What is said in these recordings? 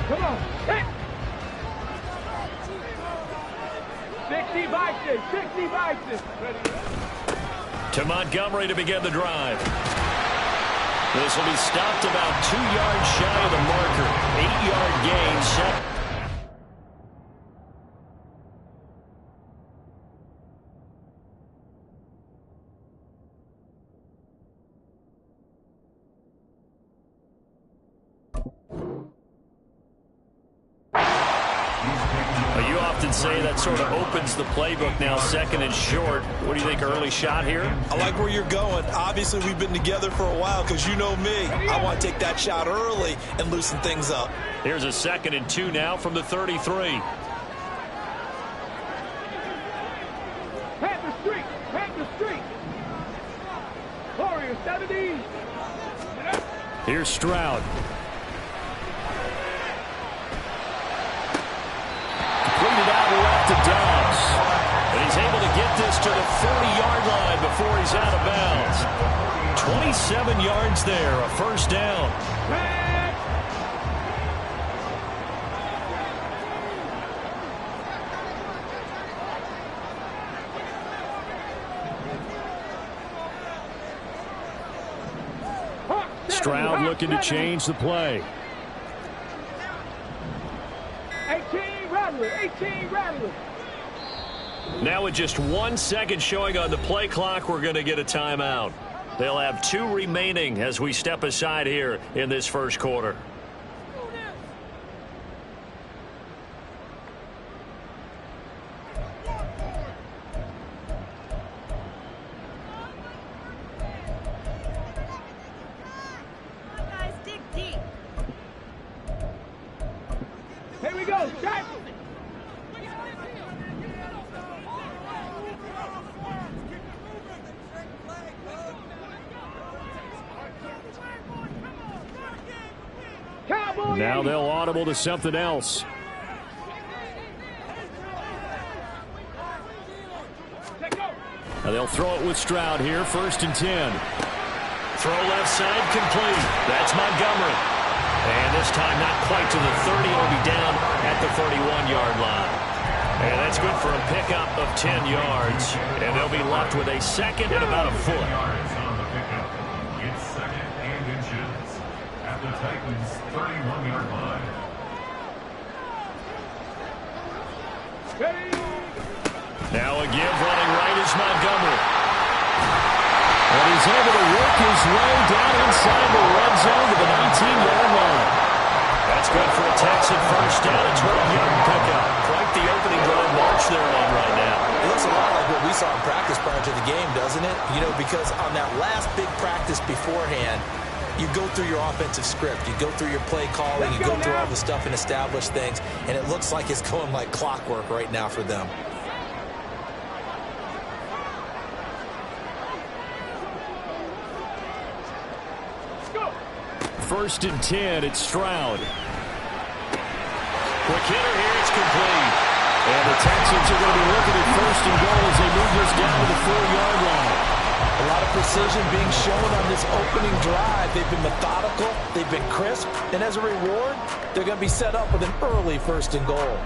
Come on. Hit. 60 Vikings. 60 Vikings. To Montgomery to begin the drive. This will be stopped about 2 yards shy of the marker. 8-yard gain. Set. You often say that sort of opens the playbook now, second and short. What do you think, early shot here? I like where you're going. Obviously, we've been together for a while because you know me. I want to take that shot early and loosen things up. Here's a 2nd and 2 now from the 33. Panther Street. Panther Street. Warrior 70. Here's Stroud. Completed out left to Dobbs. And he's able to get this to the 40-yard line before he's out of bounds. 27 yards there, a first down. Stroud looking to change the play. 18 Rattler. Now with just 1 second showing on the play clock, we're going to get a timeout. They'll have 2 remaining as we step aside here in this first quarter. Here we go. Jack. Now they'll audible to something else. Now they'll throw it with Stroud here, 1st and 10. Throw left side complete. That's Montgomery. And this time not quite to the 30. It'll be down at the 31-yard line. And that's good for a pickup of 10 yards. And they'll be left with a 2nd and about a foot. It's 2nd and inches at the Titans' 31-yard line. Now a give running right is Montgomery. And he's able to work his way down inside the red zone to the 19-yard line. That's good for a Texan first down. A 12-yard pickup. Quite the opening drive march they're on right now. It looks a lot like what we saw in practice prior to the game, doesn't it? You know, because on that last big practice beforehand, you go through your offensive script. You go through your play calling. You go through all the stuff and establish things. And it looks like it's going like clockwork right now for them. First and 10, it's Stroud. Quick hitter here, it's complete. And the Texans are going to be looking at 1st and goal as they move this down to the 4-yard line. A lot of precision being shown on this opening drive. They've been methodical, they've been crisp, and as a reward, they're going to be set up with an early 1st and goal.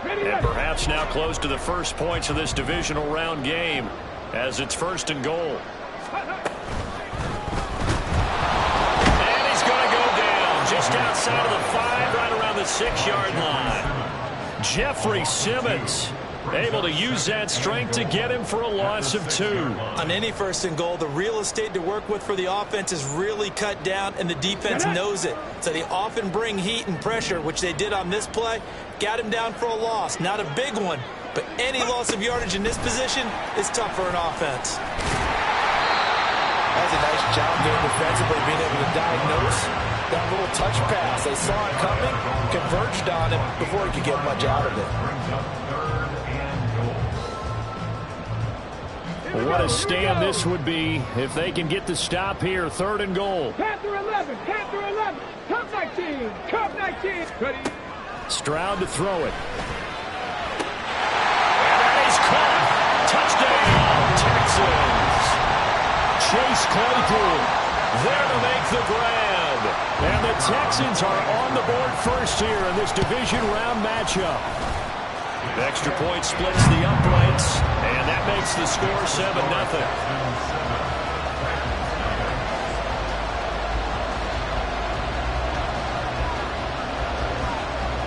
And perhaps now close to the first points of this divisional round game as it's 1st and goal. And he's going to go down just outside of the 5, right around the 6-yard line. Jeffrey Simmons able to use that strength to get him for a loss of 2. On any 1st and goal, the real estate to work with for the offense is really cut down, and the defense knows it. So they often bring heat and pressure, which they did on this play. Got him down for a loss. Not a big one, but any loss of yardage in this position is tough for an offense. That's a nice job there defensively, being able to diagnose that little touch pass. They saw it coming, converged on him before he could get much out of it. Well, what a stand this would be if they can get the stop here. 3rd and goal. Panther 11. Panther 11. Cup 19. Cup 19. Ready. Stroud to throw it. And he's caught. Touchdown, Texans. Chase Claypool there to make the grab. And the Texans are on the board first here in this division round matchup. Extra point splits the uprights, and that makes the score 7-0.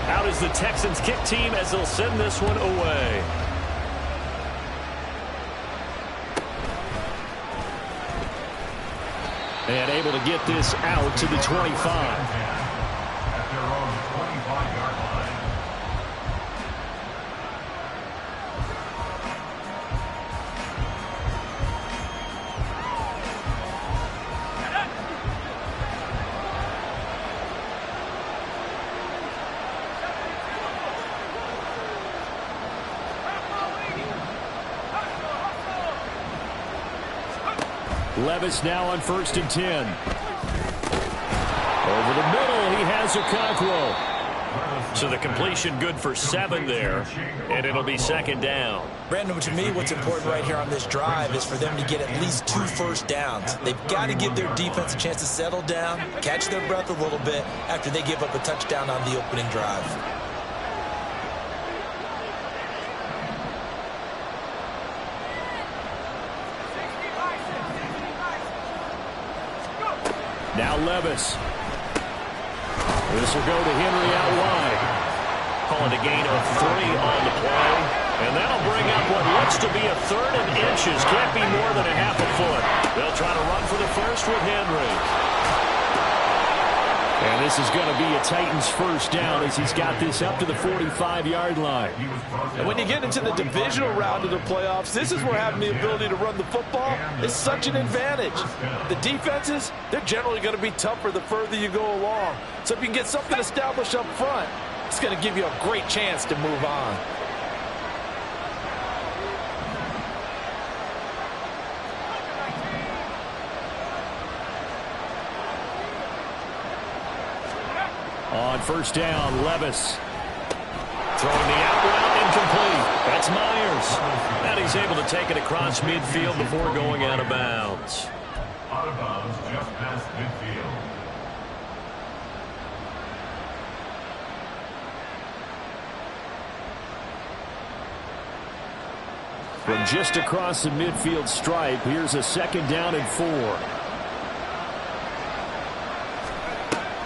Out is the Texans kick team as they'll send this one away. And able to get this out to the 25. At their own 25-yard line. Levis now on 1st and 10. Over the middle, he has Okonkwo. So the completion good for 7 there, and it'll be 2nd down. Brandon, to me, what's important right here on this drive is for them to get at least 2 first downs. They've got to give their defense a chance to settle down, catch their breath a little bit after they give up a touchdown on the opening drive. Now Levis. This will go to Henry out wide. Calling a gain of 3 on the play. And that'll bring up what looks to be a 3rd and inches. Can't be more than a half a foot. They'll try to run for the first with Henry. And this is going to be a Titans first down as he's got this up to the 45-yard line. And when you get into the divisional round of the playoffs, this is where having the ability to run the football is such an advantage. The defenses, they're generally going to be tougher the further you go along. So if you can get something established up front, it's going to give you a great chance to move on. On 1st down, Levis. Throwing the out route incomplete. That's Myers. And he's able to take it across midfield before going out of bounds. Out of bounds just past midfield. From just across the midfield stripe, here's a 2nd down and 4.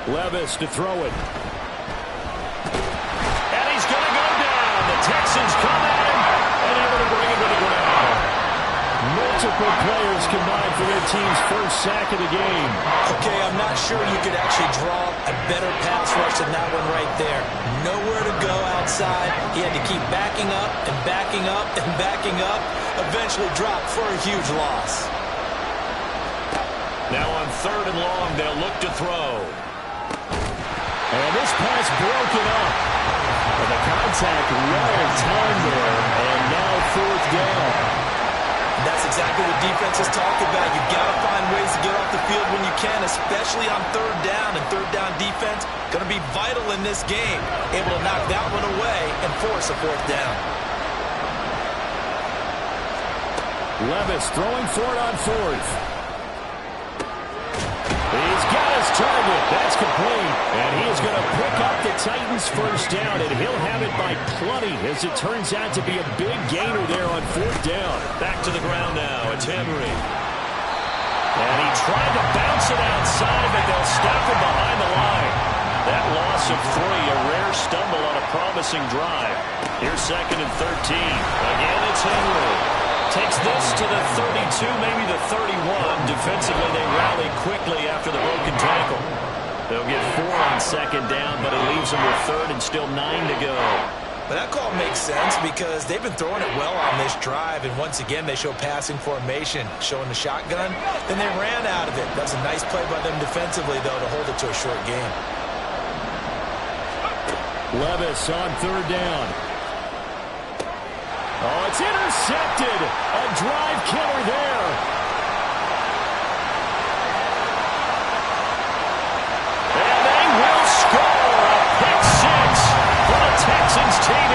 Levis to throw it. And he's going to go down. The Texans come at him and able to bring him to the ground. Multiple players combined for their team's first sack of the game. Okay, I'm not sure you could actually draw a better pass rush than that one right there. Nowhere to go outside. He had to keep backing up and backing up and backing up. Eventually dropped for a huge loss. Now on 3rd and long, they'll look to throw. And this pass broken up. And the contact right in time there. And now 4th down. That's exactly what defense has talked about. You've got to find ways to get off the field when you can, especially on 3rd down. And 3rd down defense going to be vital in this game. Able to knock that one away and force a 4th down. Levis throwing for it on 4th. He's got his target. That's complete. And he is going to pick up the Titans first down, and he'll have it by plenty as it turns out to be a big gainer there on 4th down. Back to the ground now. It's Henry. And he tried to bounce it outside, but they'll stop him behind the line. That loss of 3, a rare stumble on a promising drive. Here's 2nd and 13. Again, it's Henry. Takes this to the 32, maybe the 31. Defensively, they rally quickly after the broken tackle. They'll get 4 on 2nd down, but it leaves them with 3rd and still 9 to go. But that call makes sense because they've been throwing it well on this drive, and once again, they show passing formation, showing the shotgun. Then they ran out of it. That was a nice play by them defensively, though, to hold it to a short game. Levis on 3rd down. Oh, it's intercepted. A drive killer there. And they will score a pick 6 for the Texans TV.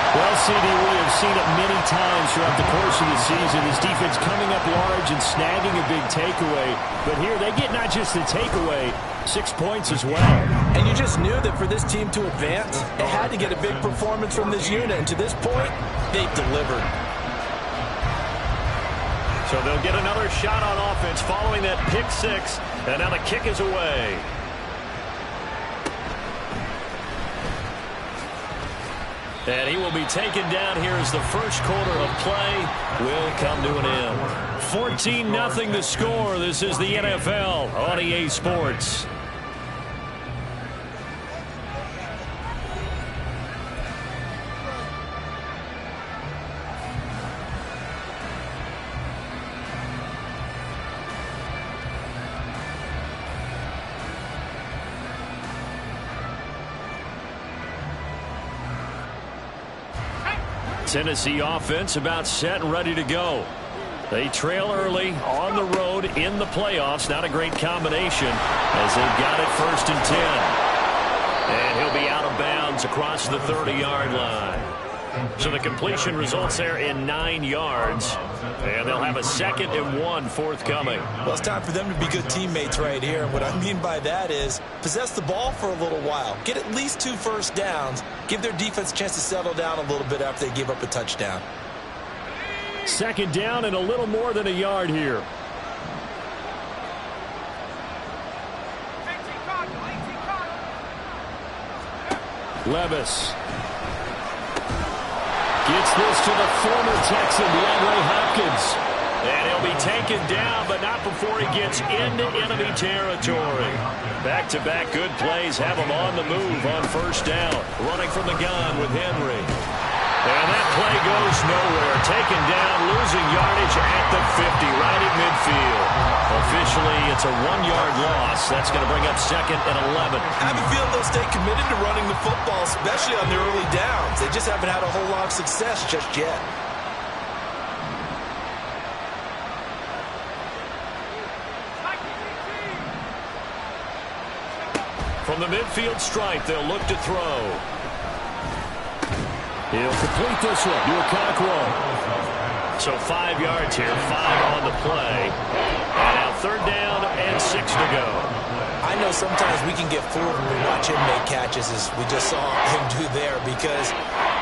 Well, CD, we have seen it many times throughout the course of the season. This defense coming up large and snagging a big takeaway. But here they get not just the takeaway, 6 points as well. And you just knew that for this team to advance, it had to get a big performance from this unit. And to this point, they've delivered. So they'll get another shot on offense following that pick six. And now the kick is away. And he will be taken down here as the first quarter of play will come to an end. 14-0 the score. This is the NFL on EA Sports. Tennessee offense about set and ready to go. They trail early on the road in the playoffs. Not a great combination as they've got it 1st and 10. And he'll be out of bounds across the 30-yard line. So the completion results there in 9 yards. And they'll have a 2nd and 1 forthcoming. Well, it's time for them to be good teammates right here. And what I mean by that is possess the ball for a little while. Get at least 2 first downs. Give their defense a chance to settle down a little bit after they give up a touchdown. 2nd down and a little more than a yard here. Levis gets this to the former Texan, DeAndre Hopkins. And he'll be taken down, but not before he gets into enemy territory. Back-to-back good plays have him on the move on 1st down. Running from the gun with Henry. And that play goes nowhere. Taken down, losing yardage at the 50, right at midfield. Officially, it's a 1-yard loss. That's going to bring up 2nd and 11. I have a feeling they'll stay committed to running the football, especially on the early downs. They just haven't had a whole lot of success just yet. From the midfield stripe, they'll look to throw. He'll complete this one to Okonkwo. So 5 yards here, 5 on the play. And now 3rd down and 6 to go. I know sometimes we can get fooled when we watch him make catches, as we just saw him do there, because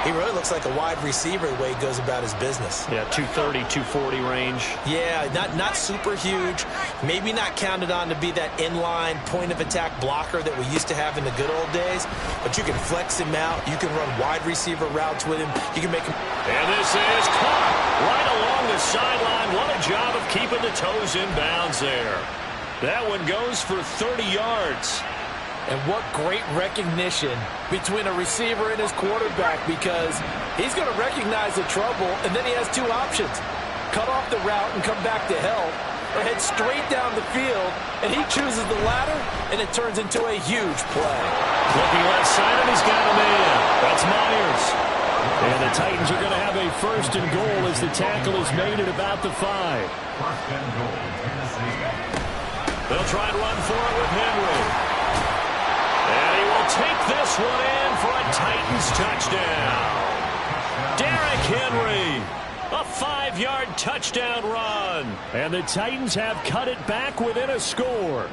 he really looks like a wide receiver the way he goes about his business. Yeah, 230, 240 range. Yeah, not super huge. Maybe not counted on to be that inline point-of-attack blocker that we used to have in the good old days, but you can flex him out. You can run wide receiver routes with him. You can make him... And this is caught right along the sideline. What a job of keeping the toes in bounds there. That one goes for 30 yards. And what great recognition between a receiver and his quarterback, because he's going to recognize the trouble, and then he has 2 options. Cut off the route and come back to help, or head straight down the field, and he chooses the latter, and it turns into a huge play. Looking left side, and he's got him in. That's Myers. And the Titans are going to have a 1st and goal as the tackle is made at about the 5. 1st and goal, Tennessee. They'll try and run for it with Henry. And he will take this one in for a Titans touchdown. Derrick Henry, a 5-yard touchdown run. And the Titans have cut it back within a score.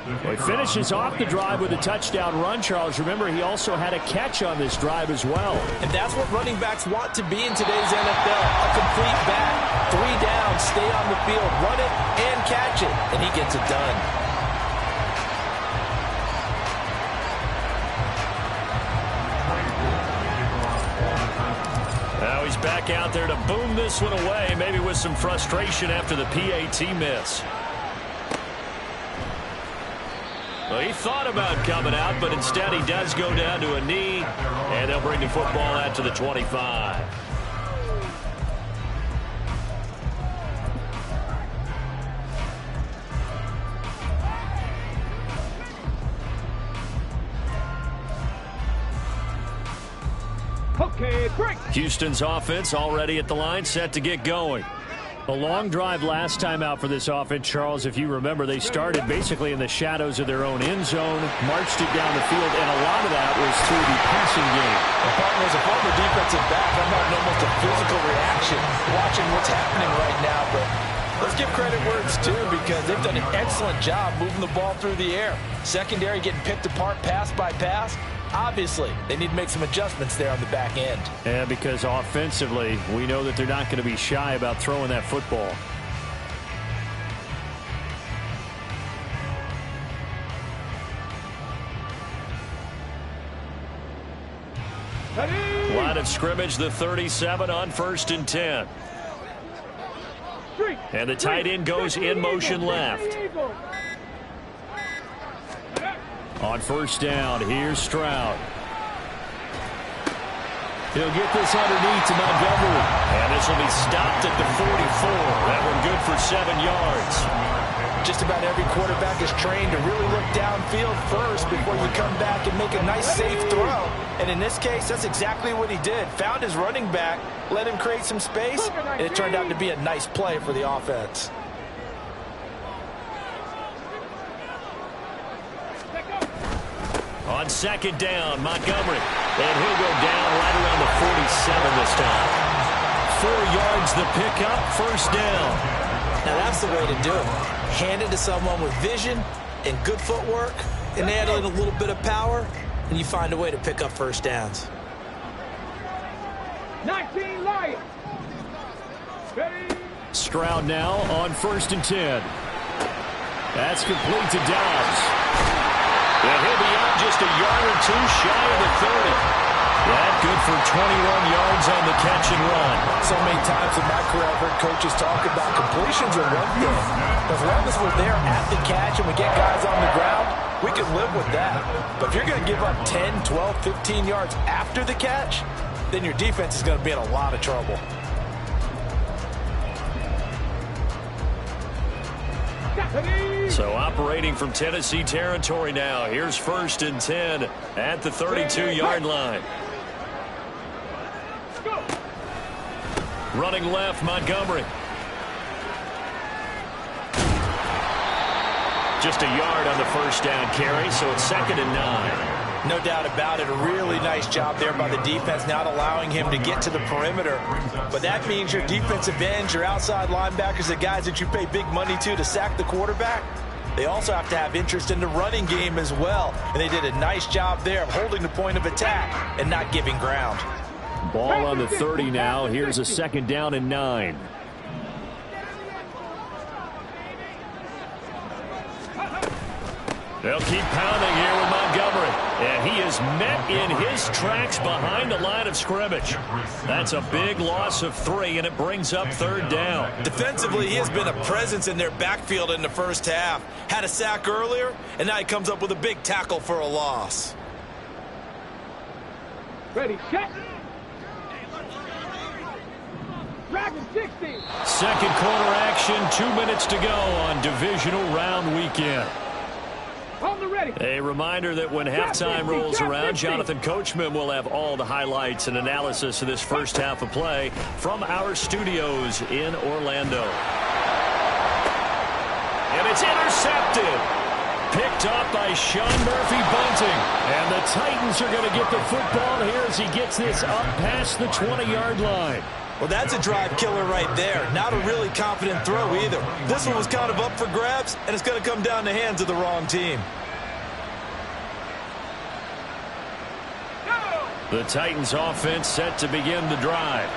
He finishes off the drive with a touchdown run, Charles. Remember, he also had a catch on this drive as well. And that's what running backs want to be in today's NFL. A complete back. 3 downs, stay on the field, run it, and catch it. And he gets it done. Now he's back out there to boom this one away, maybe with some frustration after the PAT miss. Well, he thought about coming out, but instead he does go down to a knee, and they'll bring the football out to the 25. Okay, break. Houston's offense already at the line, set to get going. A long drive last time out for this offense, Charles. If you remember, they started basically in the shadows of their own end zone, marched it down the field, and a lot of that was through the passing game. As a former defensive back, I'm having almost a physical reaction watching what's happening right now. But let's give credit where it's due, because they've done an excellent job moving the ball through the air. Secondary getting picked apart pass by pass. Obviously, they need to make some adjustments there on the back end. Yeah, because offensively, we know that they're not going to be shy about throwing that football. Line of scrimmage, the 37 on 1st and 10. And the tight end goes in motion left. On 1st down, here's Stroud. He'll get this underneath to Montgomery. And this will be stopped at the 44. That one good for 7 yards. Just about every quarterback is trained to really look downfield first before you come back and make a nice, safe throw. And in this case, that's exactly what he did. Found his running back, let him create some space, and it turned out to be a nice play for the offense. On 2nd down, Montgomery. And he'll go down right around the 47 this time. 4 yards the pickup, 1st down. Now that's the way to do it. Hand it to someone with vision and good footwork, and add in a little bit of power, and you find a way to pick up 1st downs. 19 Lions. Stroud now on 1st and 10. That's complete to Dobbs. And he'll be out just a yard or two shy of the 30. That good for 21 yards on the catch and run. So many times in my career I've heard coaches talk about completions are one thing. As long as we're there at the catch and we get guys on the ground, we can live with that. But if you're going to give up 10, 12, 15 yards after the catch, then your defense is going to be in a lot of trouble. So operating from Tennessee territory now. Here's 1st and 10 at the 32-yard line. Running left, Montgomery. Just a yard on the 1st down carry, so it's 2nd and 9. No doubt about it. A really nice job there by the defense, not allowing him to get to the perimeter. But that means your defensive ends, your outside linebackers, the guys that you pay big money to sack the quarterback, they also have to have interest in the running game as well. And they did a nice job there of holding the point of attack and not giving ground. Ball on the 30 now. Here's a 2nd down and 9. They'll keep pounding here with Montgomery. And he is met in his tracks behind the line of scrimmage. That's a big loss of 3, and it brings up 3rd down. Defensively, he has been a presence in their backfield in the 1st half. Had a sack earlier, and now he comes up with a big tackle for a loss. Ready, set. Dragon 60. 2nd quarter action, 2 minutes to go on divisional round weekend. On the ready. A reminder that when halftime rolls around, Jonathan Coachman will have all the highlights and analysis of this 1st half of play from our studios in Orlando. And it's intercepted. Picked up by Sean Murphy-Bunting. And the Titans are going to get the football here as he gets this up past the 20-yard line. Well, that's a drive killer right there. Not a really confident throw either. This one was kind of up for grabs, and it's going to come down the hands of the wrong team. The Titans offense set to begin the drive.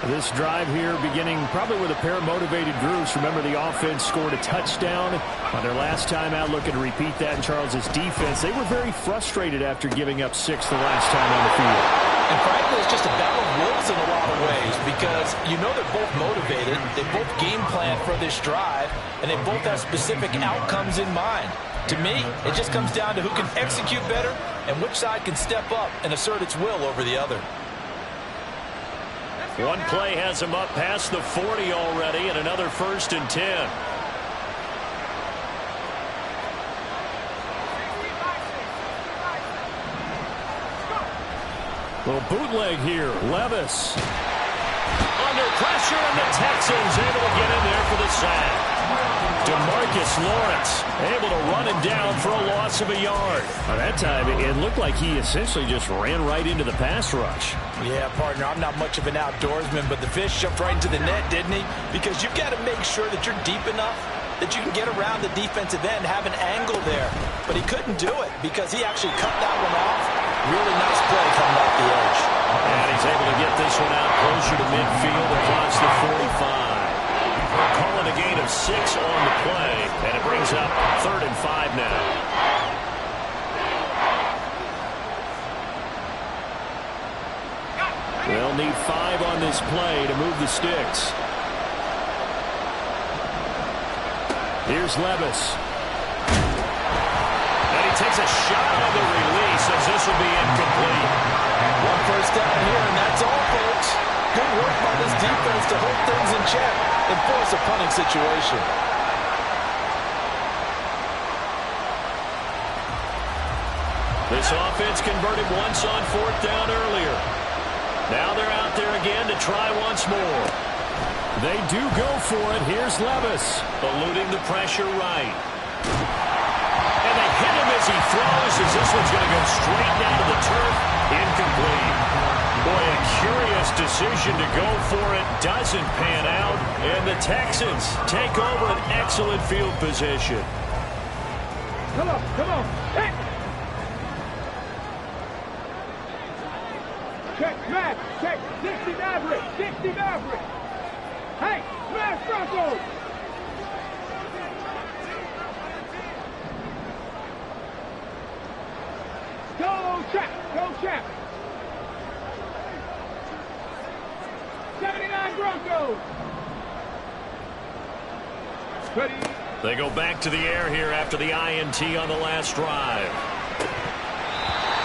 This drive here beginning probably with a pair of motivated groups. Remember, the offense scored a touchdown on their last time out. Looking to repeat that in Charles's defense. They were very frustrated after giving up 6 the last time on the field. And frankly, it's just a battle of wills in a lot of ways, because you know they're both motivated, they both game plan for this drive, and they both have specific outcomes in mind. To me, it just comes down to who can execute better and which side can step up and assert its will over the other. One play has him up past the 40 already, and another 1st and 10. Little bootleg here. Levis. Under pressure, and the Texans able to get in there for the sack. DeMarcus Lawrence able to run him down for a loss of a yard. By that time, it looked like he essentially just ran right into the pass rush. Yeah, partner, I'm not much of an outdoorsman, but the fish jumped right into the net, didn't he? Because you've got to make sure that you're deep enough that you can get around the defensive end, have an angle there. But he couldn't do it because he actually cut that one off. Really nice play coming off the edge. And he's able to get this one out closer to midfield across the 45. Calling a gain of 6 on the play, and it brings up 3rd and 5 now. They'll need 5 on this play to move the sticks. Here's Levis. And he takes a shot on the release as this will be incomplete. 1 first down here, and that's all, folks. Good work by this defense to hold things in check and force a punting situation. This offense converted once on 4th down earlier. Now they're out there again to try once more. They do go for it. Here's Levis. Eluding the pressure right. And they hit him as he throws, as this one's going to go straight down to the turf. Incomplete. Boy, a curious decision to go for it. Doesn't pan out. And the Texans take over an excellent field position. Come on, come on. Hey. Check, smash, check. 60 Maverick, 60 Maverick. Hey, smash Broncos. Go, Chap, go, Chap. 79 Broncos. Ready. They go back to the air here after the INT on the last drive.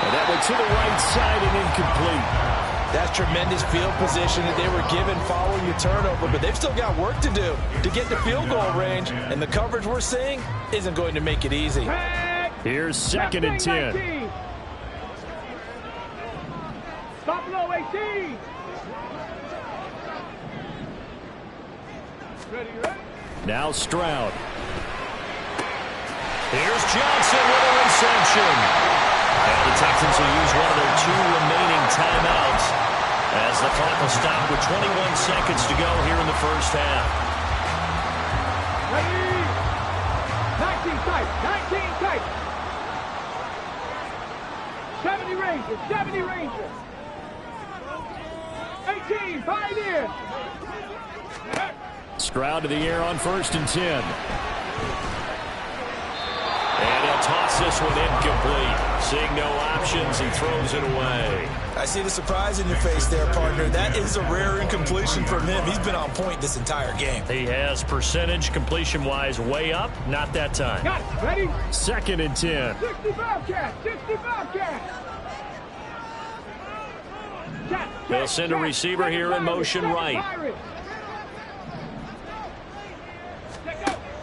And that went to the right side and incomplete. That's tremendous field position that they were given following the turnover, but they've still got work to do to get the field goal range, and the coverage we're seeing isn't going to make it easy. Here's 2nd and 10. Buffalo 18. Ready, ready. Now Stroud. Here's Johnson with a reception. And the Texans will use one of their 2 remaining timeouts as the clock will stop with 21 seconds to go here in the first half. Ready. 19 tight, 19 tight. 70 Rangers, 70 Rangers. 18, 5 in. Stroud to the air on 1st and 10. And he'll toss this one incomplete. Seeing no options, he throws it away. I see the surprise in your face there, partner. That is a rare incompletion from him. He's been on point this entire game. He has percentage completion-wise way up. Not that time. Got it. Ready? 2nd and 10. 65 cat, 65 cat. They'll send a receiver here in motion right.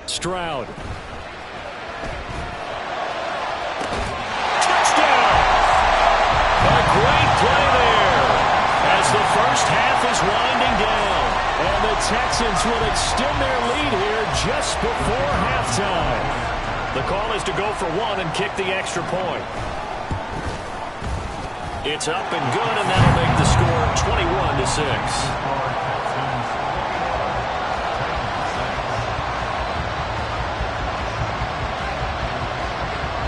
Stroud. Touchdown! A great play there as the first half is winding down. And the Texans will extend their lead here just before halftime. The call is to go for 1 and kick the extra point. It's up and good, and that'll make the score 21-6.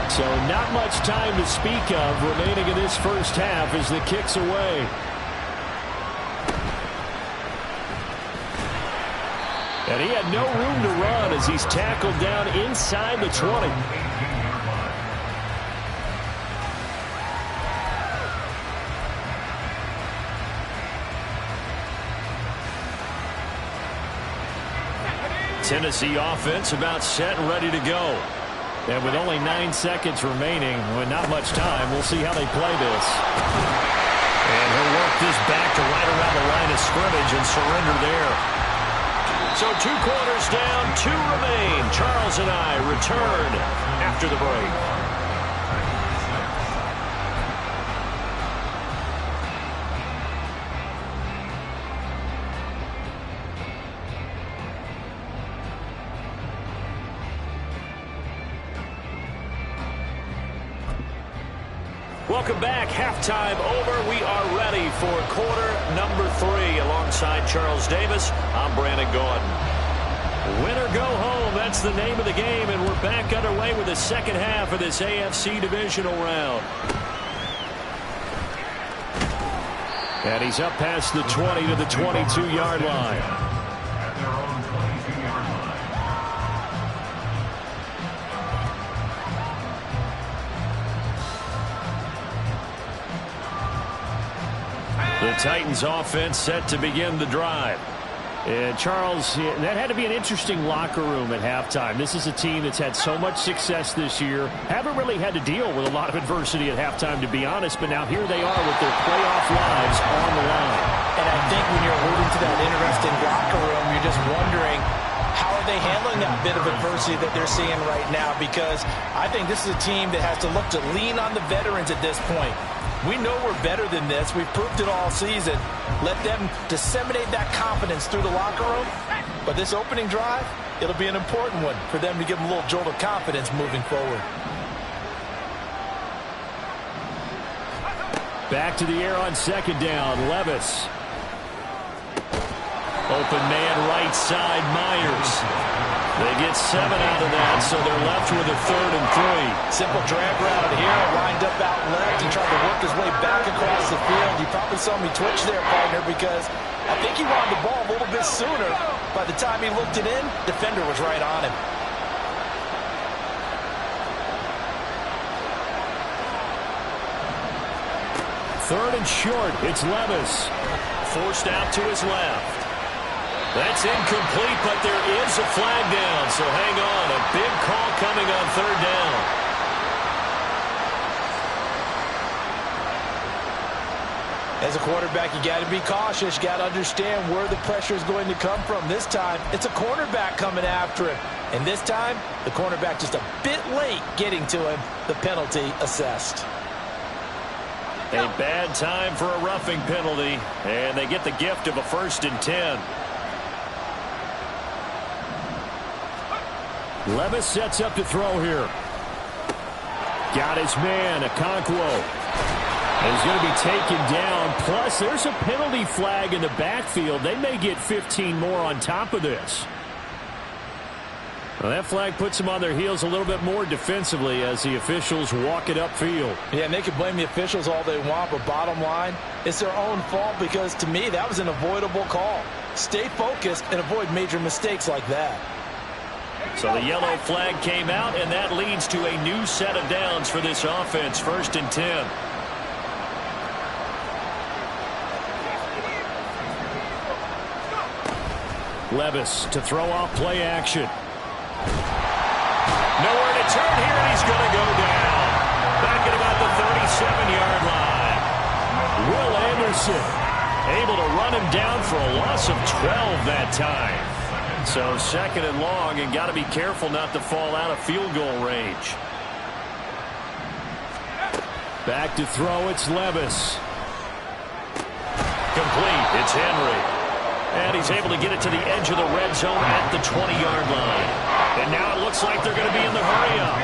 So not much time to speak of remaining in this first half as the kick's away. And he had no room to run as he's tackled down inside the 20. Tennessee offense about set and ready to go. And with only 9 seconds remaining, with not much time, we'll see how they play this. And he'll work this back to right around the line of scrimmage and surrender there. So 2 quarters down, 2 remain. Charles and I return after the break. Welcome back. Halftime over. We are ready for quarter number 3. Alongside Charles Davis, I'm Brandon Gaudin. Win or go home, that's the name of the game, and we're back underway with the second half of this AFC divisional round. And he's up past the 20 to the 22-yard line. At their own 22-yard line. The Titans offense set to begin the drive. And Charles, that had to be an interesting locker room at halftime. This is a team that's had so much success this year. Haven't really had to deal with a lot of adversity at halftime, to be honest. But now here they are with their playoff lives on the line. And I think when you're alluding to that interesting locker room, you're just wondering, how are they handling that bit of adversity that they're seeing right now? Because I think this is a team that has to look to lean on the veterans at this point. We know we're better than this. We've proved it all season. Let them disseminate that confidence through the locker room. But this opening drive, it'll be an important one for them to give them a little jolt of confidence moving forward. Back to the air on second down. Levis. Open man right side, Myers. They get 7 out of that, so they're left with a 3rd and 3. Simple drag route here, lined up out left and tried to work his way back across the field. You probably saw me twitch there, partner, because I think he wanted the ball a little bit sooner. By the time he looked it in, defender was right on him. Third and short, it's Levis. Forced out to his left. That's incomplete, but there is a flag down, so hang on. A big call coming on 3rd down. As a quarterback, you got to be cautious. You got to understand where the pressure is going to come from. This time, it's a cornerback coming after him. And this time, the cornerback just a bit late getting to him. The penalty assessed. A bad time for a roughing penalty, and they get the gift of a 1st and 10. Levis sets up to throw here. Got his man, Okonkwo. Is going to be taken down. Plus, there's a penalty flag in the backfield. They may get 15 more on top of this. Well, that flag puts them on their heels a little bit more defensively as the officials walk it upfield. Yeah, and they can blame the officials all they want, but bottom line, it's their own fault because, to me, that was an avoidable call. Stay focused and avoid major mistakes like that. So the yellow flag came out, and that leads to a new set of downs for this offense. 1st and 10. Levis to throw off play action. Nowhere to turn here, and he's going to go down. Back at about the 37-yard line. Will Anderson able to run him down for a loss of 12 that time. So 2nd and long, and got to be careful not to fall out of field goal range. Back to throw, it's Levis. Complete, it's Henry. And he's able to get it to the edge of the red zone at the 20-yard line. And now it looks like they're going to be in the hurry-up.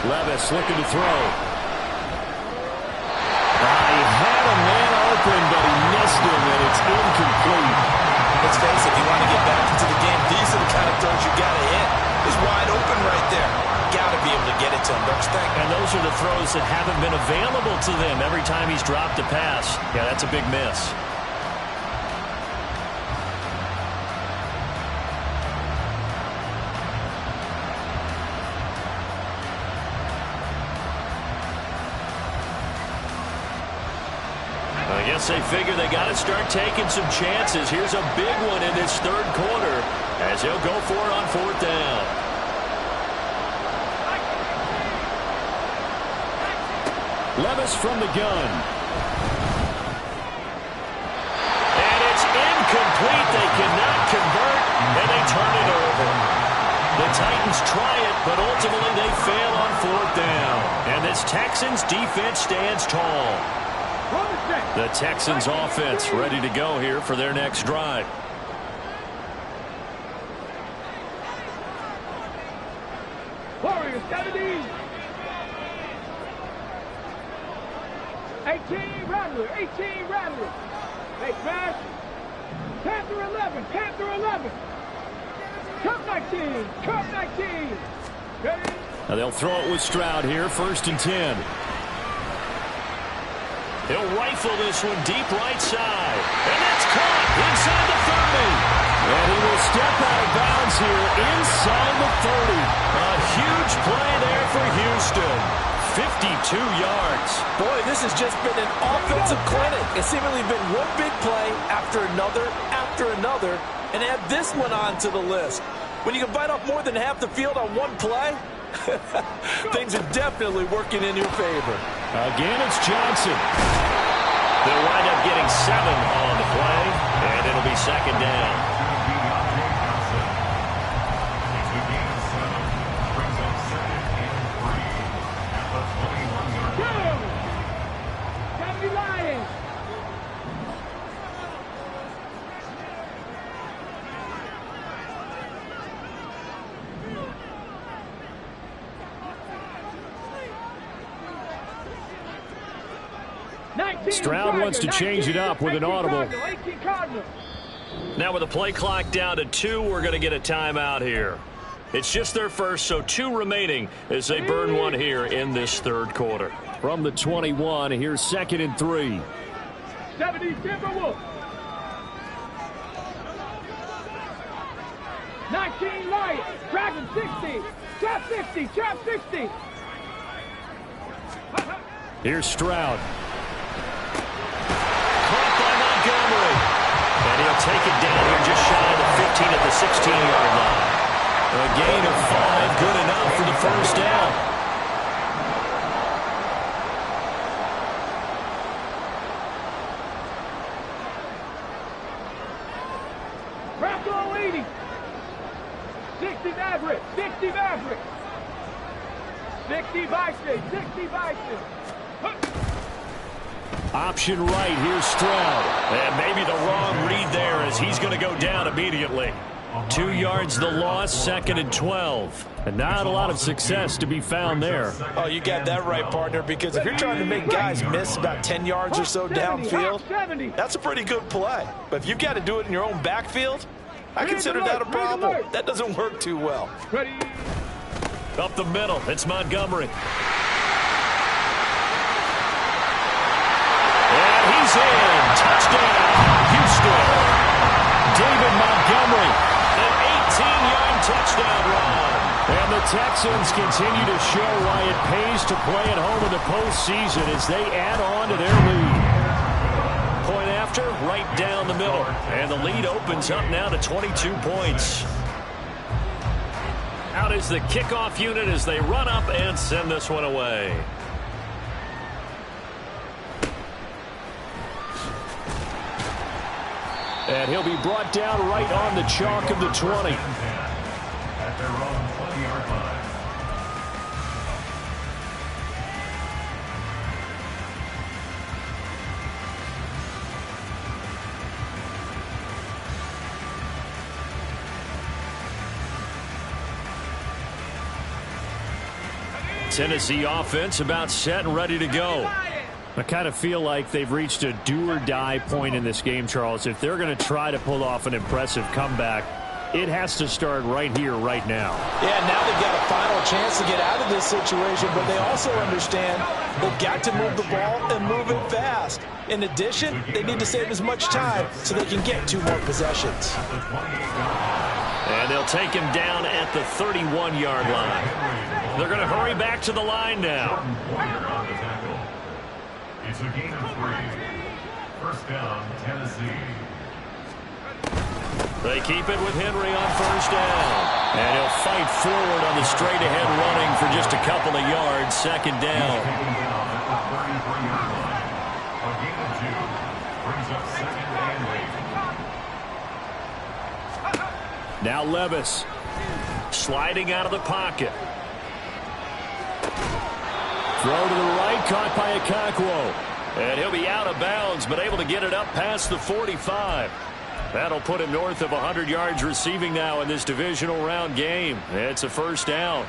Levis looking to throw. He had a man open, but he missed him, and it's incomplete. Let's face it, if you want to get back into the game, these are the kind of throws you got to hit. He's wide open right there. Got to be able to get it to him, don't you think? And those are the throws that haven't been available to them every time he's dropped a pass. Yeah, that's a big miss. I guess they figure they got to start taking some chances. Here's a big one in this 3rd quarter as he'll go for it on 4th down. Levis from the gun. And it's incomplete. They cannot convert, and they turn it over. The Titans try it, but ultimately they fail on 4th down. And this Texans defense stands tall. The Texans offense ready to go here for their next drive. Rattler, 70. 18 Rattler, 18 Rattler. Hey, smash. Panther 11, Panther 11. Cup 19, Cup 19. Ready? Now they'll throw it with Stroud here, 1st and 10. He'll rifle this one deep right side. And that's caught inside the 30. And he will step out of bounds here inside the 30. A huge play there for Houston. 52 yards. Boy, this has just been an offensive clinic. It's seemingly been one big play after another, and add this one on to the list. When you can bite off more than half the field on one play, things are definitely working in your favor. Again, it's Johnson. They'll wind up getting 7 on the play, and it'll be 2nd down. Stroud wants to change it up with an audible. Now with the play clock down to 2, we're going to get a timeout here. It's just their first, so 2 remaining as they burn one here in this 3rd quarter. From the 21, here's 2nd and 3. 70 Timberwolves. 19 Lions. Dragon 60. Trap 50. Trap 60. Here's Stroud. Caught by Montgomery. And he'll take it down here just shy of the 15 at the 16-yard line. A gain of 5, good enough for the 1st down. Bracco 80. 60 Maverick. 60 Maverick. 60 Bison. 60 Bison. Option right, here's Stroud. And maybe the wrong read there as he's going to go down immediately. 2 yards the loss, 2nd and 12. And not a lot of success to be found there. Oh, you got that right, partner, because if you're trying to make guys miss about 10 yards or so downfield, that's a pretty good play. But if you've got to do it in your own backfield, I consider that a problem. That doesn't work too well. Ready. Up the middle, it's Montgomery. And he's in. Touchdown, Houston. David Montgomery, an 18-yard touchdown run. And the Texans continue to show why it pays to play at home in the postseason as they add on to their lead. Point after, right down the middle. And the lead opens up now to 22 points. Out is the kickoff unit as they run up and send this one away. And he'll be brought down right on the chalk of the 20. At their own 20-yard line. Tennessee offense about set and ready to go. I kind of feel like they've reached a do-or-die point in this game, Charles. If they're going to try to pull off an impressive comeback, it has to start right here, right now. Yeah, now they've got a final chance to get out of this situation, but they also understand they've got to move the ball and move it fast. In addition, they need to save as much time so they can get 2 more possessions. And they'll take him down at the 31-yard line. They're going to hurry back to the line now. It's a gain of 3. First down, Tennessee. They keep it with Henry on first down. And he'll fight forward on the straight-ahead running for just a couple of yards. Second down. Taken down at the 33-yard line. A gain of 2 brings up 2nd and 8. Now Levis sliding out of the pocket. Throw to the right, caught by Okonkwo. And he'll be out of bounds, but able to get it up past the 45. That'll put him north of 100 yards receiving now in this divisional round game. It's a first down.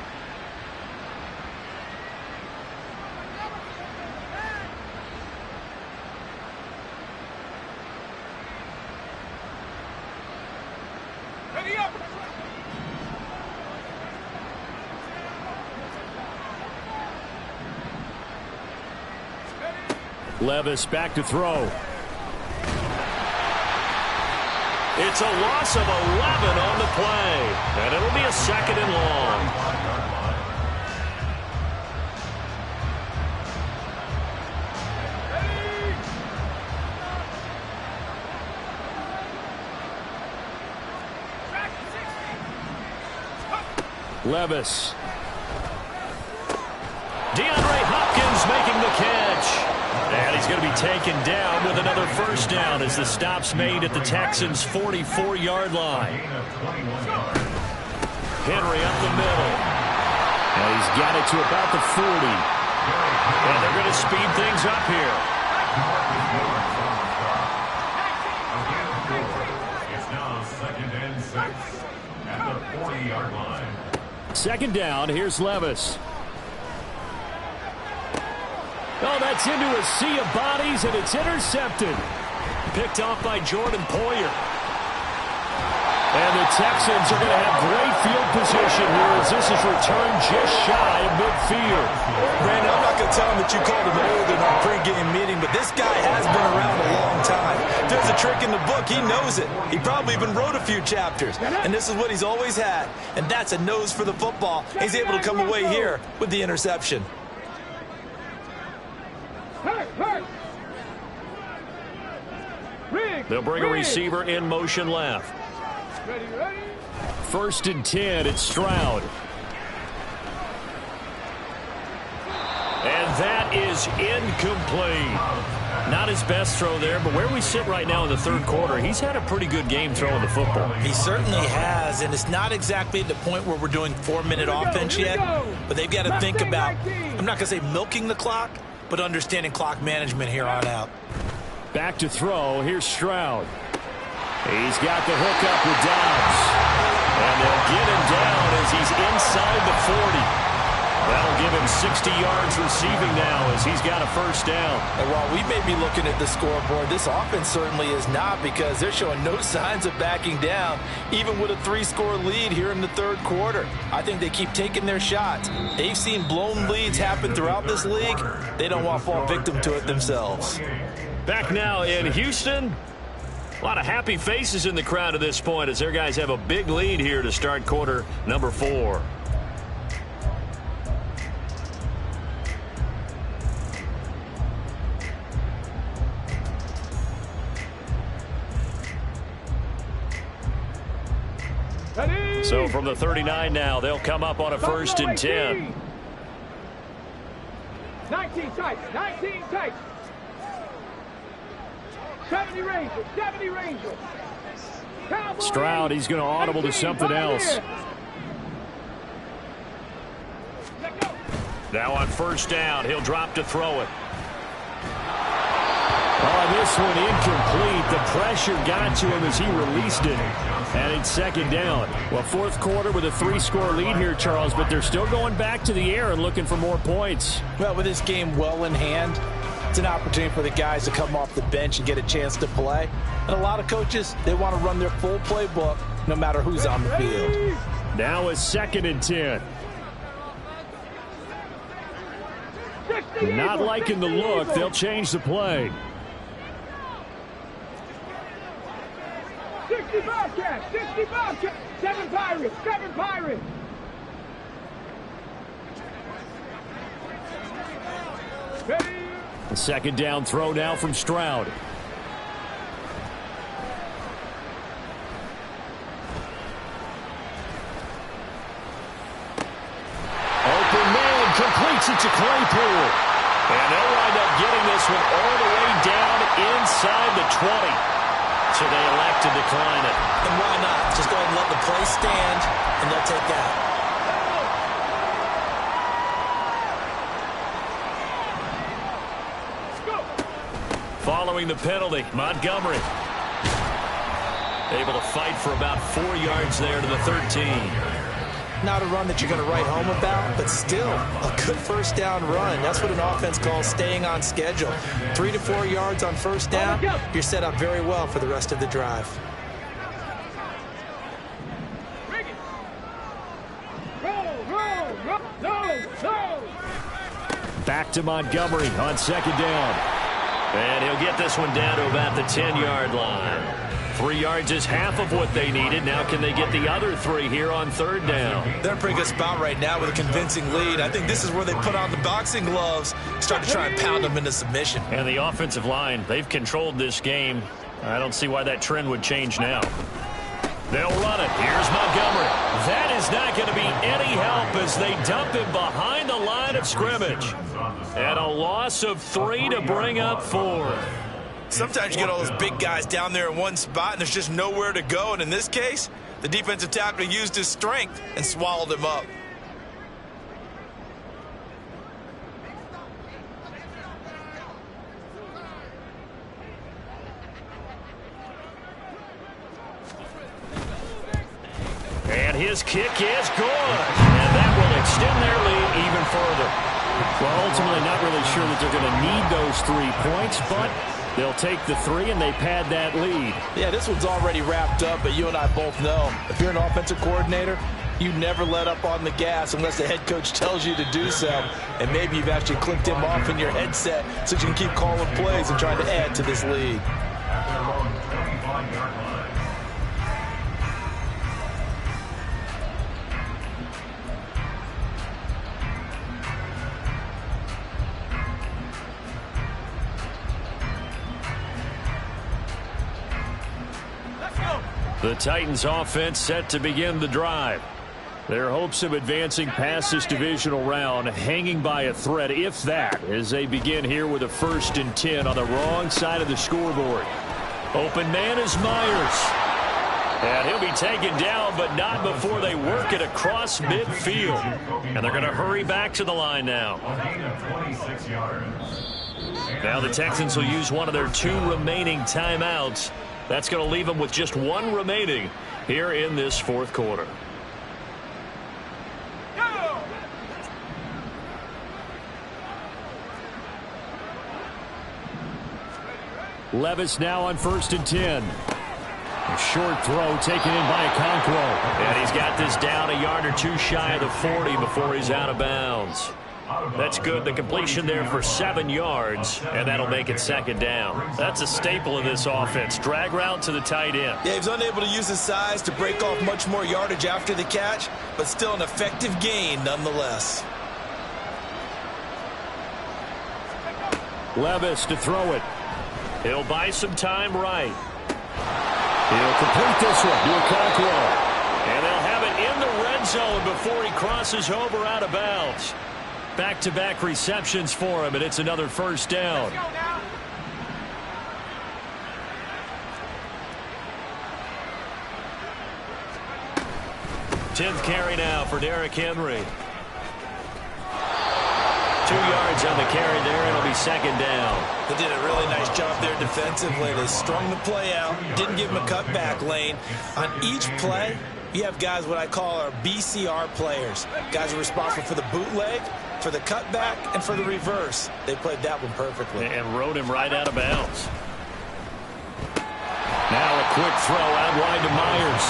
Levis back to throw. It's a loss of 11 on the play. And it'll be a 2nd and long. Levis. DeAndre Hopkins making the catch. And he's going to be taken down with another first down as the stop's made at the Texans' 44-yard line. Henry up the middle. And he's got it to about the 40. And they're going to speed things up here. It's now 2nd and 6 at the 40-yard line. 2nd down. Here's Levis. Oh, that's into a sea of bodies, and it's intercepted. Picked off by Jordan Poyer. And the Texans are going to have great field position here as this is returned just shy of midfield. Brandon, I'm not going to tell him that you called him old in our pregame meeting, but this guy has been around a long time. If there's a trick in the book, he knows it. He probably even wrote a few chapters. And this is what he's always had. And that's a nose for the football. He's able to come away here with the interception. They'll bring a receiver in motion left. Ready. 1st and 10, it's Stroud. And that is incomplete. Not his best throw there, but where we sit right now in the 3rd quarter, he's had a pretty good game throwing the football. He certainly has, and it's not exactly at the point where we're doing 4-minute offense yet, but they've got to think about, I'm not going to say milking the clock, but understanding clock management here on out. Back to throw. Here's Stroud. He's got the hook up with Dobbs. And they'll get him down as he's inside the 40. That'll give him 60 yards receiving now as he's got a first down. And while we may be looking at the scoreboard, this offense certainly is not, because they're showing no signs of backing down, even with a 3-score lead here in the 3rd quarter. I think they keep taking their shots. They've seen blown leads happen throughout this league. They don't want to fall victim to it themselves. Back now in Houston. A lot of happy faces in the crowd at this point as their guys have a big lead here to start quarter number 4. So from the 39 now, they'll come up on a 1st and 10. 19 tights. 19 tights. 70 Rangers. 70 Rangers. Cowboys. Stroud, he's going to audible to something else. Now on 1st down, he'll drop to throw it. Oh, this one incomplete. The pressure got to him as he released it. And it's 2nd down. Well, 4th quarter with a 3-score lead here, Charles, but they're still going back to the air and looking for more points. Well, with this game well in hand, it's an opportunity for the guys to come off the bench and get a chance to play. And a lot of coaches, they want to run their full playbook no matter who's on the field. Now a 2nd and 10. Not liking the look. They'll change the play. 60 Bobcats. 60 Bobcats. 7 Pirates. 7 Pirates. Ready. A 2nd down throw now from Stroud. Open man completes it to Claypool. And they'll wind up getting this one all the way down inside the 20. So they elect to decline it. And why not? Just go ahead and let the play stand, and they'll take that. Following the penalty, Montgomery able to fight for about 4 yards there to the 13. Not a run that you're going to write home about, but still a good 1st down run. That's what an offense calls staying on schedule. 3 to 4 yards on 1st down, you're set up very well for the rest of the drive. Back to Montgomery on 2nd down. And he'll get this one down to about the 10-yard line. 3 yards is half of what they needed. Now can they get the other 3 here on 3rd down? They're in a pretty good spot right now with a convincing lead. I think this is where they put on the boxing gloves, start to try and pound them into submission. And the offensive line, they've controlled this game. I don't see why that trend would change now. They'll run it. Here's Montgomery. That is not going to be any help as they dump him behind the line of scrimmage. And a loss of 3 to bring up 4. Sometimes you get all those big guys down there in one spot, and there's just nowhere to go. And in this case, the defensive tackle used his strength and swallowed him up. And his kick is good. And that will extend their lead even further. Well, ultimately not really sure that they're going to need those 3 points, but they'll take the 3 and they pad that lead. Yeah, this one's already wrapped up, but you and I both know if you're an offensive coordinator, you never let up on the gas unless the head coach tells you to do so. And maybe you've actually clicked him off in your headset so you can keep calling plays and trying to add to this lead. At their own 25-yard line. The Titans offense set to begin the drive. Their hopes of advancing past this divisional round hanging by a thread, if that, as they begin here with a 1st and 10 on the wrong side of the scoreboard. Open man is Myers. And he'll be taken down, but not before they work it across midfield. And they're going to hurry back to the line now. A gain of 26 yards. Now the Texans will use one of their 2 remaining timeouts. That's going to leave them with just 1 remaining here in this 4th quarter. Levis now on 1st and 10. A short throw taken in by Okonkwo. And he's got this down a yard or 2 shy of the 40 before he's out of bounds. That's good. The completion there for 7 yards, and that'll make it 2nd down. That's a staple of this offense. Drag route to the tight end. Yeah, he was unable to use his size to break off much more yardage after the catch, but still an effective gain nonetheless. Levis to throw it. He'll buy some time right. He'll complete this one to Okonkwo. And they'll have it in the red zone before he crosses over out of bounds. Back-to-back receptions for him, and it's another 1st down. Tenth carry now for Derrick Henry. 2 yards on the carry there, and it'll be 2nd down. They did a really nice job there defensively. They strung the play out, didn't give him a cutback lane. On each play, you have guys what I call our BCR players. Guys are responsible for the bootleg, for the cutback, and for the reverse. They played that one perfectly. And rode him right out of bounds. Now a quick throw out wide to Myers.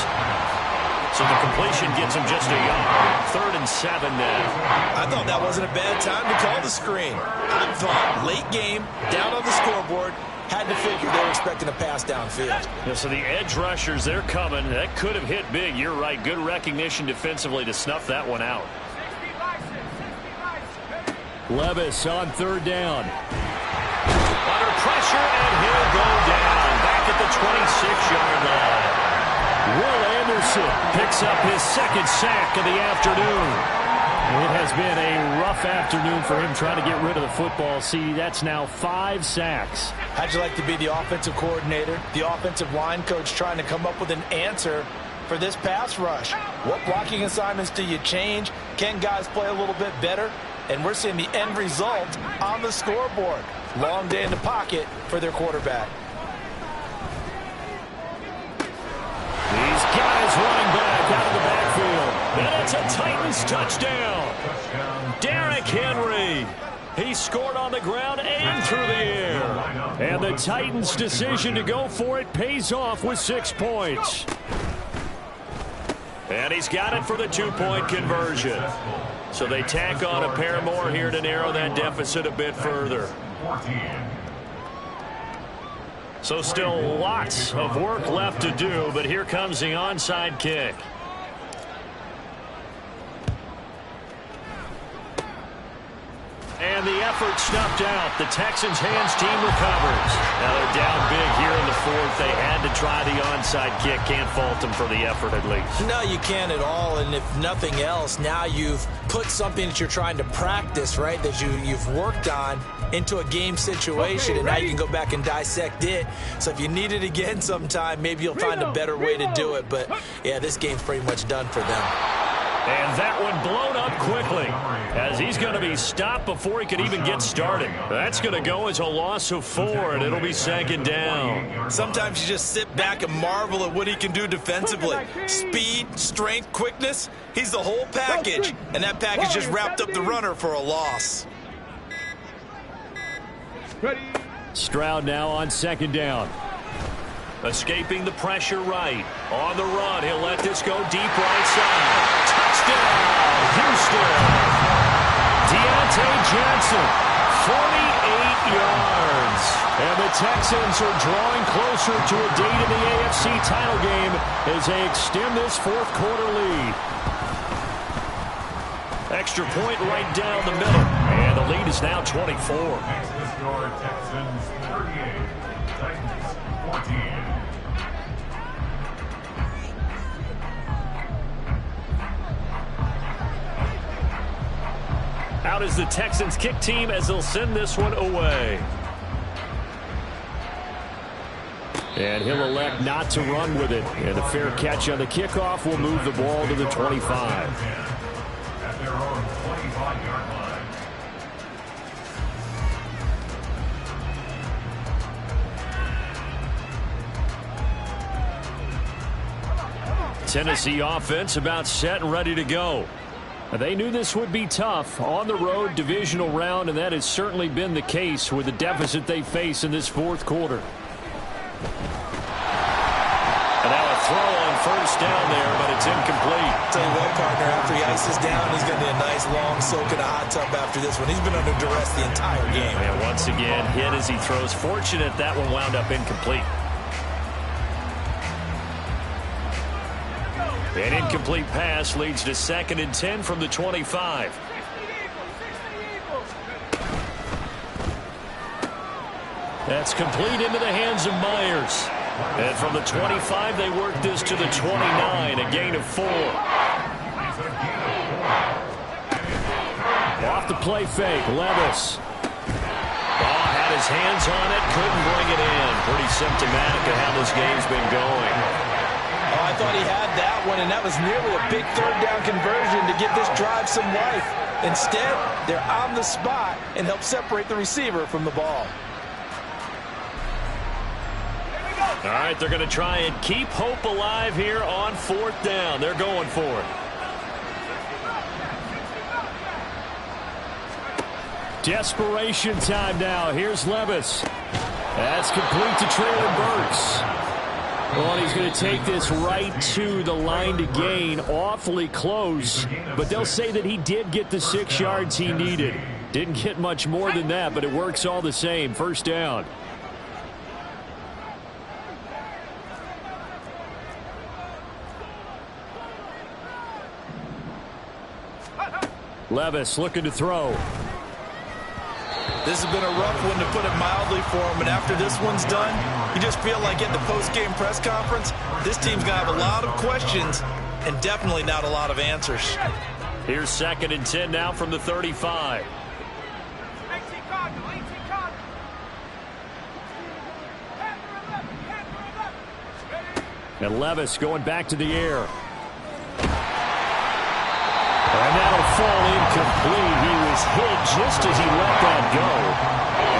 So the completion gets him just a yard. 3rd and 7 now. I thought that wasn't a bad time to call the screen. I thought late game, down on the scoreboard, had to figure they were expecting a pass downfield. Yeah, so the edge rushers, they're coming. That could have hit big. You're right. Good recognition defensively to snuff that one out. Levis on 3rd down. Under pressure, and he'll go down. Back at the 26-yard line. Will Anderson picks up his 2nd sack of the afternoon. It has been a rough afternoon for him trying to get rid of the football. See, that's now 5 sacks. How'd you like to be the offensive coordinator, the offensive line coach trying to come up with an answer for this pass rush? What blocking assignments do you change? Can guys play a little bit better? And we're seeing the end result on the scoreboard. Long day in the pocket for their quarterback. These guys running back out of the backfield. And it's a Titans touchdown. Derrick Henry. He scored on the ground and through the air. And the Titans' decision to go for it pays off with 6 points. And he's got it for the 2-point conversion. So they tack on a pair more here to narrow that deficit a bit further. So still lots of work left to do, but here comes the onside kick. And the effort snuffed out. The Texans hands team recovers. Now they're down big here in the fourth. They had to try the onside kick. Can't fault them for the effort at least. No, you can't at all. And if nothing else, now you've put something that you're trying to practice, right, that you've worked on into a game situation, and now you can go back and dissect it. So if you need it again sometime, maybe you'll find a better way to do it. But, yeah, this game's pretty much done for them. And that one blown up quickly as he's going to be stopped before he could even get started. That's going to go as a loss of 4, and it'll be second down. Sometimes you just sit back and marvel at what he can do defensively. Speed, strength, quickness, he's the whole package. And that package just wrapped up the runner for a loss. Stroud now on second down. Escaping the pressure right. On the run, he'll let this go deep right side. Touchdown, Houston. Deontay Johnson, 48 yards. And the Texans are drawing closer to a date in the AFC title game as they extend this fourth quarter lead. Extra point right down the middle. And the lead is now 24. Next to score, Texans 38, Titans 14. Out is the Texans kick team as they'll send this one away. And he'll elect not to run with it. And a fair catch on the kickoff will move the ball to the 25. At their own 25-yard line. Tennessee offense about set and ready to go. They knew this would be tough on the road divisional round, and that has certainly been the case with the deficit they face in this fourth quarter. And now a throw on first down there, but it's incomplete. Tell you what, partner, after he ices down, he's going to need a nice long soak in a hot tub after this one. He's been under duress the entire game. And once again, hit as he throws. Fortunate that one wound up incomplete. An incomplete pass leads to 2nd and 10 from the 25. That's complete into the hands of Myers. And from the 25, they work this to the 29, a gain of 4. Off the play fake, Levis. Ball had his hands on it, couldn't bring it in. Pretty symptomatic of how this game's been going. Oh, I thought he had that one, and that was nearly a big third down conversion to give this drive some life. Instead, they're on the spot and help separate the receiver from the ball. All right, they're going to try and keep hope alive here on 4th down. They're going for it. Desperation time now. Here's Levis. That's complete to Treylon Burks. Well, he's going to take this right to the line to gain. Awfully close, but they'll say that he did get the 6 yards he needed. Didn't get much more than that, but it works all the same. First down. Levis looking to throw. This has been a rough one, to put it mildly, for him. And after this one's done, you just feel like at the post-game press conference, this team's going to have a lot of questions and definitely not a lot of answers. Here's 2nd and 10 now from the 35. And Levis going back to the air. And that'll fall incomplete. He was hit just as he let that go.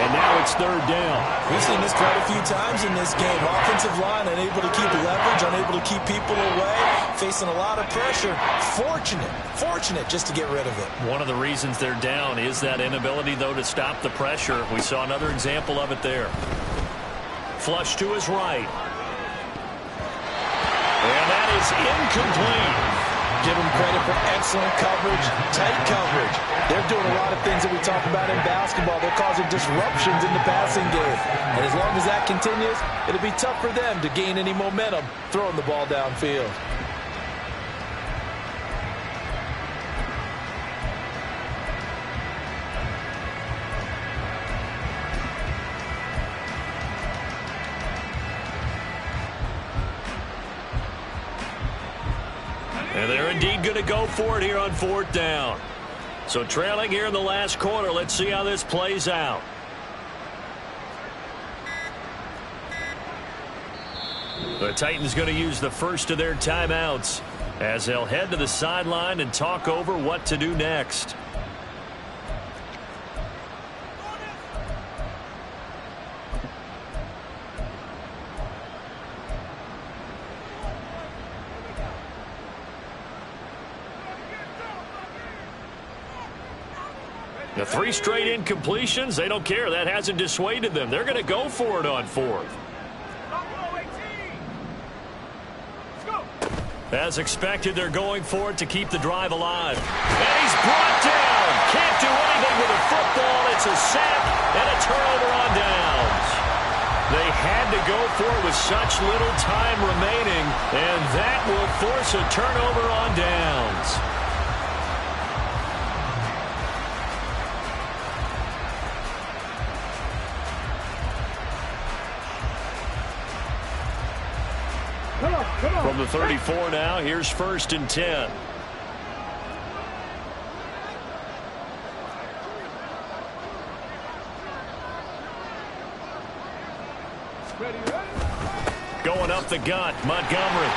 And now it's 3rd down. We've seen this quite a few times in this game. Offensive line unable to keep leverage, unable to keep people away, facing a lot of pressure. Fortunate just to get rid of it. One of the reasons they're down is that inability, though, to stop the pressure. We saw another example of it there. Flush to his right. And that is incomplete. Give them credit for excellent coverage, tight coverage. They're doing a lot of things that we talk about in basketball. They're causing disruptions in the passing game. And as long as that continues, it'll be tough for them to gain any momentum throwing the ball downfield. And they're indeed going to go for it here on 4th down. So trailing here in the last quarter. Let's see how this plays out. The Titans going to use the first of their timeouts as they'll head to the sideline and talk over what to do next. The 3 straight incompletions, they don't care. That hasn't dissuaded them. They're going to go for it on 4th. As expected, they're going for it to keep the drive alive. And he's brought down. Can't do anything with a football. It's a sack and a turnover on downs. They had to go for it with such little time remaining, and that will force a turnover on downs. From the 34 now, here's 1st and 10. Going up the gut, Montgomery.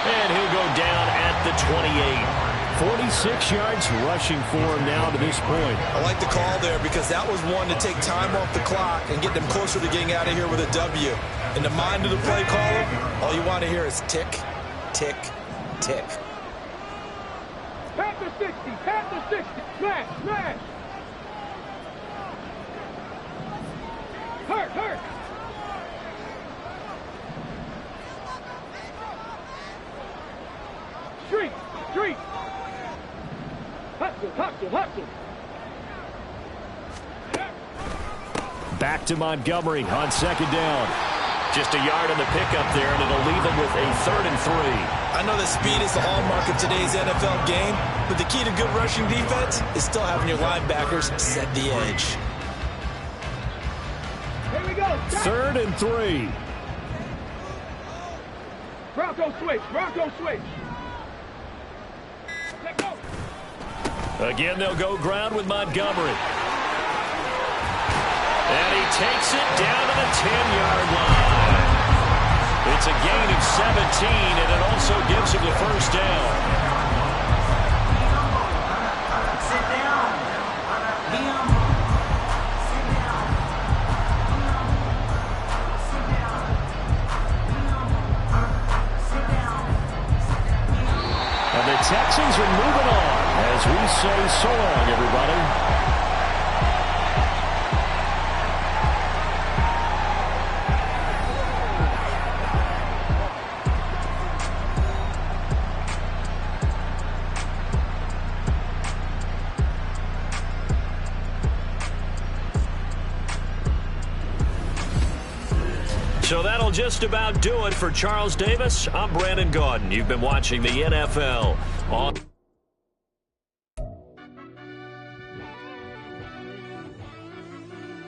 And he'll go down at the 28. 46 yards rushing for him now to this point. I like the call there because that was one to take time off the clock and get them closer to getting out of here with a W. In the mind of the play caller, all you want to hear is tick, tick, tick. Pat the 60, pat the 60. Smash, smash. Hurt, hurt. Street, street. Hustle, hustle, hustle. Back to Montgomery on 2nd down. Just a yard on the pickup there, and it'll leave them with a 3rd and 3. I know that speed is the hallmark of today's NFL game, but the key to good rushing defense is still having your linebackers set the edge. Here we go. 3rd and 3. Bronco switch, Bronco switch. Let go. Again, they'll go ground with Montgomery. And he takes it down to the 10-yard line. It's a gain of 17, and it also gives him the 1st down. Sit down. Be humble. Sit down. Sit down. Be humble. Sit down. And the Texans are moving on as we say so long, everybody. So that'll just about do it for Charles Davis. I'm Brandon Gaudin. You've been watching the NFL on